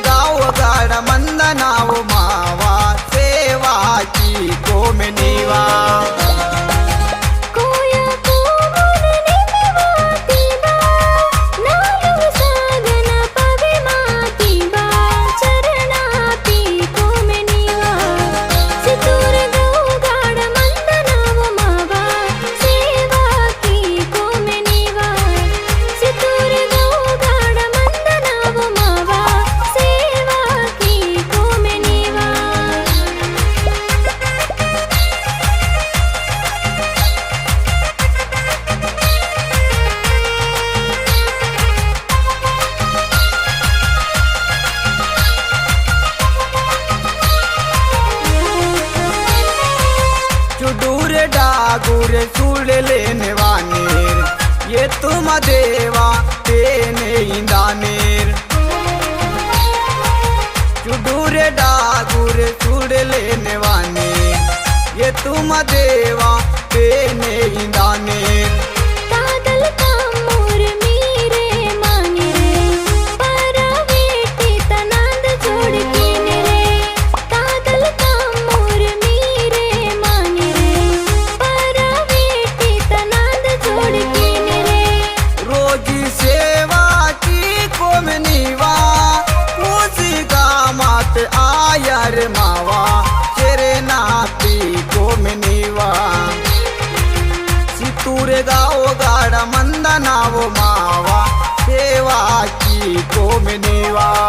गाव गाड मंदनाव मावा सेवा की कोमनीवा डागुर सुड़ लेने वानेर ये तुम देवा तेने इंदानेर चुडूरे डागुर सुड़ लेने वानेर ये तुम देवा तेने इंदानेर आयर मावा तेरे नाती कोमनीवा सितूर गाव गाड मंदनाव मावा सेवा की कोमनीवा।